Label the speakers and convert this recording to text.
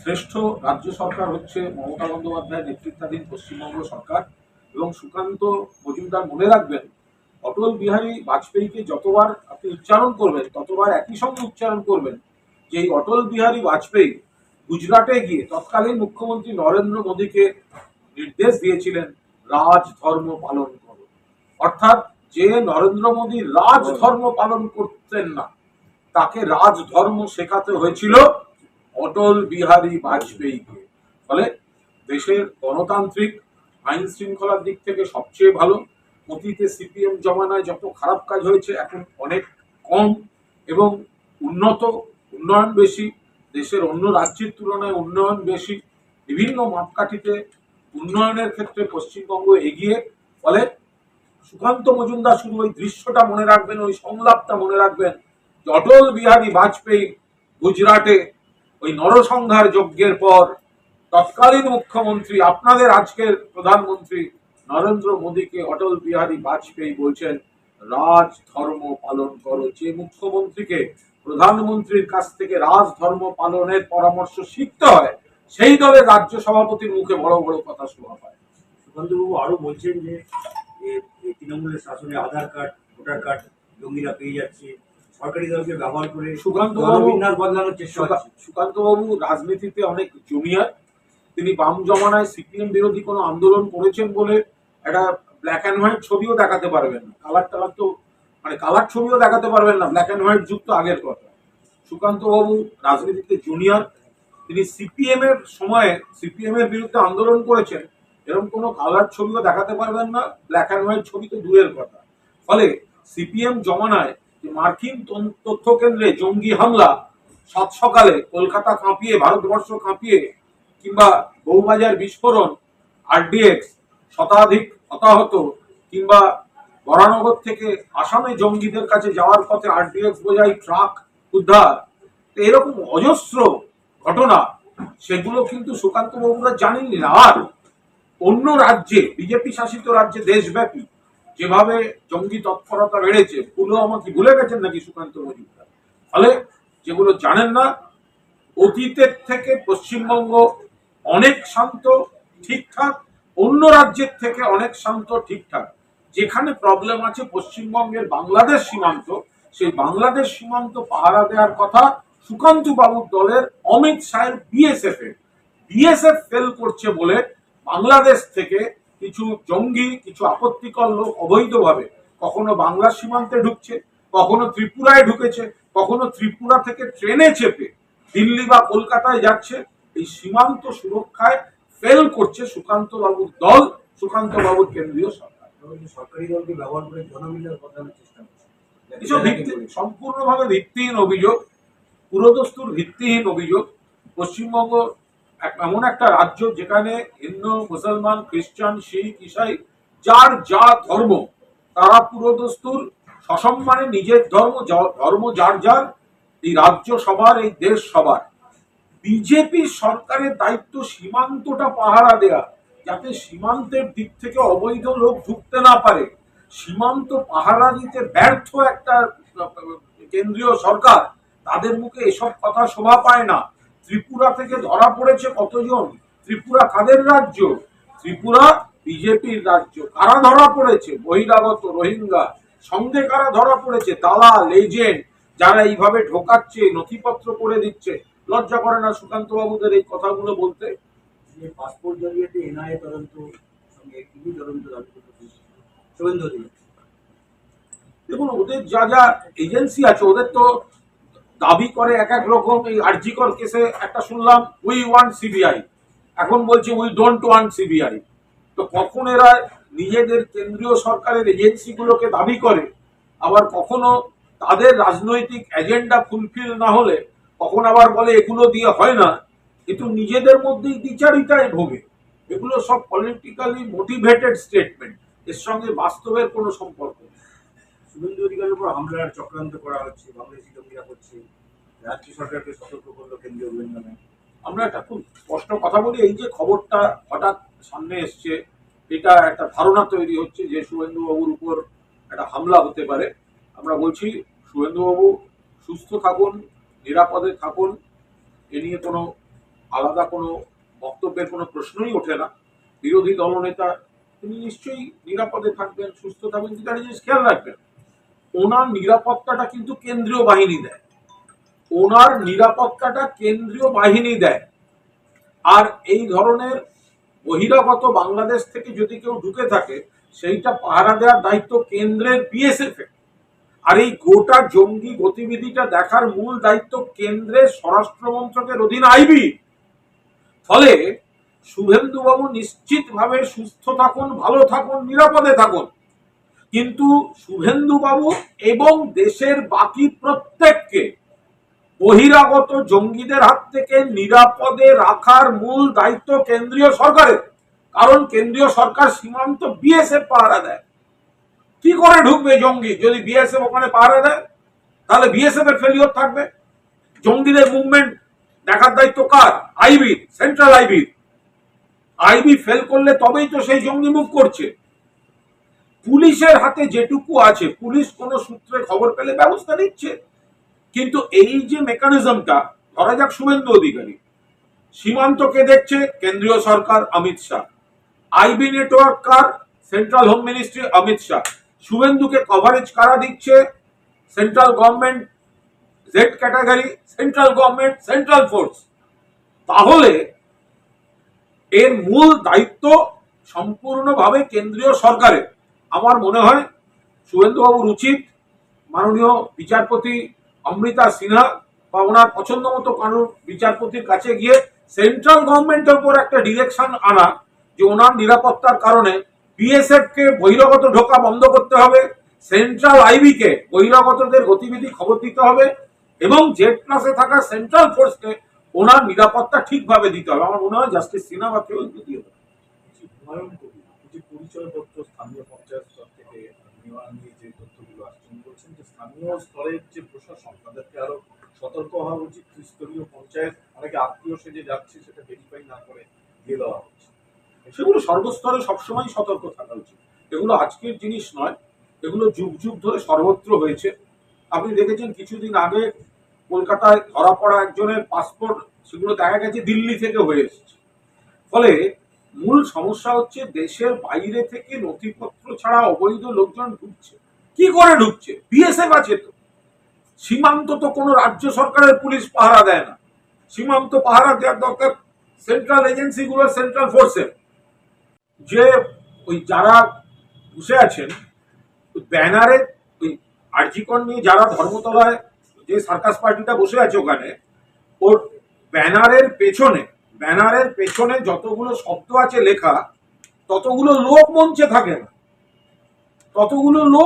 Speaker 1: শ্রেষ্ঠ রাজ্য সরকার হচ্ছে মমতা বন্দ্যোপাধ্যায়ের নেতৃত্বাধীন পশ্চিমবঙ্গ সরকার। এবং সুকান্ত মজুমদার মনে রাখবেন, অটল বিহারী বাজপেয়ীকে যতবার আপনি উচ্চারণ করবেন ততবার একই সঙ্গে উচ্চারণ করবেন যে এই অটল বিহারী বাজপেয়ী গুজরাটে গিয়ে তৎকালীন মুখ্যমন্ত্রী নরেন্দ্র মোদীকে নির্দেশ দিয়েছিলেন রাজধর্ম পালন করো। অর্থাৎ যে নরেন্দ্র মোদী রাজধর্ম পালন করতেন না, তাকে রাজধর্ম শেখাতে হয়েছিল অটল বিহারী বাজপেয়ীকে। ফলে দেশের গণতান্ত্রিক আইন শৃঙ্খলার দিক থেকে সবচেয়ে ভালো। অতীতে সিপিএম জমানায় যত খারাপ কাজ হয়েছে এখন অনেক কম এবং উন্নত, উন্নয়ন বেশি, দেশের অন্য রাজ্যের তুলনায় উন্নয়ন বেশি, বিভিন্ন মাপকাঠিতে উন্নয়নের ক্ষেত্রে পশ্চিমবঙ্গ এগিয়ে। ফলে সুকান্ত মজুমদার শুধু ওই দৃশ্যটা মনে রাখবেন, ওই সংলাপটা মনে রাখবেন, অটল বিহারী বাজপেয়ী গুজরাটে ওই নরসংহার যজ্ঞের পর তৎকালীন মুখ্যমন্ত্রী, আপনাদের আজকের প্রধানমন্ত্রী নরেন্দ্র মোদীকে অটল বিহারী বাজপেয়ী বলছেন রাজধর্ম পালন করো। যে মুখ্যমন্ত্রীকে প্রধানমন্ত্রীর কাছ থেকে রাজধর্ম পালনের পরামর্শ শিখতে হয়, সেই দলের রাজ্য সভাপতির মুখে বড় বড় কথা শোনা পায়।
Speaker 2: সুকান্তবাবু আরো বলছেন যে তৃণমূলের শাসনে আধার কার্ড, ভোটার কার্ড জঙ্গিরা পেয়ে যাচ্ছে, সরকারি দলকে ব্যবহার করে বিন্যাস বদলানোর চেষ্টা।
Speaker 1: সুকান্তবাবু রাজনীতিতে অনেক জুনিয়র। তিনি বাম জমানায় সিপিএম বিরোধী কোনো আন্দোলন করেছেন বলে একটা ব্ল্যাক অ্যান্ড হোয়াইট ছবিও দেখাতে পারবেন না। কালার টালার তো কালার ছবিও দেখাতে পারবেন না, ব্ল্যাক অ্যান্ড হোয়াইট যুগ তো আগের কথা। সুকান্তবাবু রাজনীতিতে জুনিয়র। তিনি সিপিএম এর সময়ে সিপিএম এর বিরুদ্ধে আন্দোলন করেছেন, এরকম কোনো কালার ছবিও দেখাতে পারবেন না, ব্ল্যাক অ্যান্ড হোয়াইট ছবি তো দূরের কথা। ফলে সিপিএম জমানায় মার্কিন তথ্য কেন্দ্রে জঙ্গি হামলা, সাত সকালে কলকাতা কাঁপিয়ে, ভারতবর্ষ কাঁপিয়ে, কিংবা বউবাজার বিস্ফোরণ, আরডিএক্স শতাধিক হতাহত, কিংবা বরানগর থেকে আসামে জঙ্গিদের কাছে যাওয়ার পথে আরডিএক্স বোঝাই ট্রাক উদ্ধার, এরকম অজস্র ঘটনা, সেগুলো কিন্তু সুকান্ত বাবুরা জানেননি না। আর অন্য রাজ্যে, বিজেপি শাসিত রাজ্যে দেশব্যাপী যেভাবে জঙ্গি তৎপরতা বেড়েছে, পুলওয়ামা কি ভুলে গেছেন নাকি সুকান্ত মজুমদার? ফলে যেগুলো জানেন না, অতীতের থেকে পশ্চিমবঙ্গ অনেক শান্ত, ঠিকঠাক, অন্য রাজ্যের থেকে অনেক শান্ত, ঠিকঠাক। যেখানে প্রবলেম আছে পশ্চিমবঙ্গের বাংলাদেশ সীমান্ত, সেই বাংলাদেশ সীমান্ত পাহারা দেওয়ার কথা সুকান্ত বাবুর দলের অমিত শাহের বিএসএফ ফেল করছে বলে বাংলাদেশ থেকে কিছু জঙ্গি, কিছু আপত্তিকর লোক অবৈধভাবে কখনো বাংলার সীমান্তে ঢুকছে, কখনো ত্রিপুরায় ঢুকেছে, কখনো ত্রিপুরা থেকে ট্রেনে চেপে দিল্লি বা কলকাতায় যাচ্ছে। এই সীমান্ত সুরক্ষায় ফেল করছে সুকান্ত বাবুর দল, সুকান্ত বাবুর কেন্দ্রীয় সরকার।
Speaker 2: সরকারি দলকে ব্যবহার করে জনবিন্যাস বদলানোর চেষ্টা করছে।
Speaker 1: এসব সম্পূর্ণভাবে ভিত্তিহীন অভিযোগ, পুরোদস্তুর ভিত্তিহীন অভিযোগ। পশ্চিমবঙ্গ এমন একটা রাজ্য যেখানে হিন্দু, মুসলমান, খ্রিস্টান, শিখ, ইসাই, যার যা ধর্ম, তারা পুরোদস্তুর সসম্মানে নিজের ধর্ম যার যার, এই রাজ্য সবার, এই দেশ সবার। বিজেপি সরকারের দায়িত্ব সীমান্তটা পাহারা দেয়া, যাতে সীমান্তের দিক থেকে অবৈধ লোক ঢুকতে না পারে। সীমান্ত পাহারা দিতে ব্যর্থ একটা কেন্দ্রীয় সরকার, তাদের মুখে এসব কথা শোভা পায় না। ত্রিপুরা থেকে ধরা পড়েছে কতজন? ত্রিপুরা কাদের রাজ্য? ত্রিপুরা বিজেপির রাজ্য। কারা ধরা পড়েছে? বহিরাগত রোহিঙ্গা। সঙ্গে কারা ধরা পড়েছে? দালাল, এজেন্ট, যারা এইভাবে ঢোকাচ্ছে, নথিপত্র করে দিচ্ছে। লজ্জা করে না সুকান্ত বাবুদের এই কথাগুলো বলতে?
Speaker 2: পাসপোর্ট জালিয়াতি এনআইএ তদন্ত সঙ্গে কি তদন্ত দাবি করতে?
Speaker 1: দেখুন, ওদের যা যা এজেন্সি আছে, ওদের তো দাবি করে এক এক রকম। এই আরজিকর কেসে একটা শুনলাম উই ওয়ান্ট সিবিআই, এখন বলছে উই ডোন্ট ওয়ান্ট সিবিআই। তো কখন এরা নিজেদের কেন্দ্রীয় সরকারের এজেন্সিগুলোকে দাবি করে, আবার কখনো তাদের রাজনৈতিক এজেন্ডা ফুলফিল না হলে কখন আবার বলে এগুলো দিয়ে হয় না। কিন্তু নিজেদের মধ্যেই দ্বিচারিতায় ভোগে। এগুলো সব পলিটিক্যালি মোটিভেটেড স্টেটমেন্ট, এর সঙ্গে বাস্তবের কোনো সম্পর্ক নেই।
Speaker 2: শুভেন্দু অধিকারের উপর হামলার চক্রান্ত করা হচ্ছে, বাংলাদেশি জঙ্গিরা করছে, রাজ্য সরকারকে সতর্ক করলো কেন্দ্রীয় গোয়েন্দা।
Speaker 1: আমরা একটা খুব স্পষ্ট কথা বলি, এই যে খবরটা হঠাৎ সামনে এসছে, এটা একটা ধারণা তৈরি হচ্ছে যে শুভেন্দু বাবুর উপর একটা হামলা হতে পারে। আমরা বলছি শুভেন্দু বাবু সুস্থ থাকুন, নিরাপদে থাকুন, এ নিয়ে কোনো আলাদা কোনো বক্তব্যের কোনো প্রশ্নই ওঠে না। বিরোধী দলনেতা তিনি নিশ্চয়ই নিরাপদে থাকবেন, সুস্থ থাকবেন, কিন্তু একটা জিনিস খেয়াল রাখবেন, ওনার নিরাপত্তাটা কিন্তু কেন্দ্রীয় বাহিনী দেয়। ওনার নিরাপত্তাটা কেন্দ্রীয় বাহিনী দেয়। আর এই ধরনের বহিরাগত বাংলাদেশ থেকে যদি কেউ ঢুকে থাকে, সেইটা পাহারা দেওয়ার দায়িত্ব কেন্দ্রের বিএসএফ এর। আর এই গোটা জঙ্গি গতিবিধিটা দেখার মূল দায়িত্ব কেন্দ্রের স্বরাষ্ট্র মন্ত্রকের অধীনে আইবি। ফলে শুভেন্দুবাবু নিশ্চিতভাবে সুস্থ থাকুন, ভালো থাকুন, নিরাপদে থাকুন, কিন্তু শুভেন্দুবাবু এবং দেশের বাকি প্রত্যেককে বহিরাগত জঙ্গিদের হাত থেকে নিরাপদে রাখার মূল দায়িত্ব কেন্দ্রীয় সরকারের। কারণ কেন্দ্রীয় সরকার সীমান্ত বিএসএফ পাহারা দেয়। কি করে ঢুকবে জঙ্গি যদি বিএসএফ ওখানে পাহারা দেয়? তাহলে বিএসএফ এর ফেলিওর থাকবে। জঙ্গিদের মুভমেন্ট দেখার দায়িত্ব কার? IB, central IB. IB fail করলে তবেই তো সেই জঙ্গি মুভ করছে। পুলিশের হাতে যেটুকু আছে, পুলিশ কোন সূত্রে খবর পেলে ব্যবস্থা নিচ্ছে, কিন্তু এই যে মেকানিজমটা, ধরা যাক শুভেন্দু অধিকারী, সীমান্তকে দেখছে কেন্দ্রীয় সরকার, অমিত শাহ। আইবি নেটওয়ার্ক কার? Central home ministry, Amit Shah. শুভেন্দুকে কভারেজ কারা দিচ্ছে? Central government, Z category, central government, central force. তাহলে এর মূল দায়িত্ব সম্পূর্ণভাবে কেন্দ্রীয় সরকারের। আমার মনে হয় শুভেন্দুবাবুর উচিত মাননীয় বিচারপতি অমৃতা সিনহা বা ওনার পছন্দ মতো কানুন বিচারপতির কাছে গিয়ে সেন্ট্রাল গভর্নমেন্টের উপর একটা ডিরেকশন আনা, যে ওনার নিরাপত্তার কারণে বিএসএফ কে বহিরাগত ঢোকা বন্ধ করতে হবে, সেন্ট্রাল আইবি কে বহিরাগতদের গতিবিধি খবর দিতে হবে, এবং জেড প্লাসে থাকা সেন্ট্রাল ফোর্সকে ওনার নিরাপত্তা ঠিকভাবে দিতে হবে। আমার মনে হয় জাস্টিস সিনহা বা কেউ দিয়ে দেবে।
Speaker 3: পরিচয়পত্র স্থানীয় পঞ্চায়েত স্তর থেকে নেওয়া নিয়ে যে তথ্যগুলো আসছে, বলছেন যে স্থানীয় স্তরের যে প্রশাসন তাদেরকে আরো সতর্ক হওয়া উচিত। ত্রিস্তরীয় পঞ্চায়েত অনেকে আত্মীয় সেজে যাচ্ছে, সেটা ভেরিফাই না করে দিয়ে দেওয়া হচ্ছে।
Speaker 1: সেগুলো সর্বস্তরে সবসময় সতর্ক থাকা উচিত। এগুলো আজকের জিনিস নয়, এগুলো যুগ যুগ ধরে সর্বত্র হয়েছে। আপনি দেখেছেন কিছুদিন আগে কলকাতায় ধরা পড়া একজনের পাসপোর্ট, সেগুলো দেখা গেছে দিল্লি থেকে হয়ে এসেছে। ফলে মূল সমস্যা হচ্ছে দেশের বাইরে থেকে নথিপত্র ছাড়া অবৈধ লোকজন ঢুকছে। কি করে ঢুকছে? বিএসএফ আছে তো। সীমান্ত তো কোনো রাজ্য সরকারের পুলিশ পাহারা দেয় না। সীমান্ত পাহারা দেওয়ার দরকার সেন্ট্রাল এজেন্সি গুলো, সেন্ট্রাল ফোর্সের। যে ওই যারা বসে আছেন ব্যানারে, ওই আরজিকর নিয়ে যারা ধর্মতলায় যে সার্কাস পার্টিটা বসে আছে ওখানে, ওর ব্যানারের পেছনে যতগুলো শব্দ আছে লেখা, ততগুলো লোক মঞ্চে থাকে না, ততগুলো লোক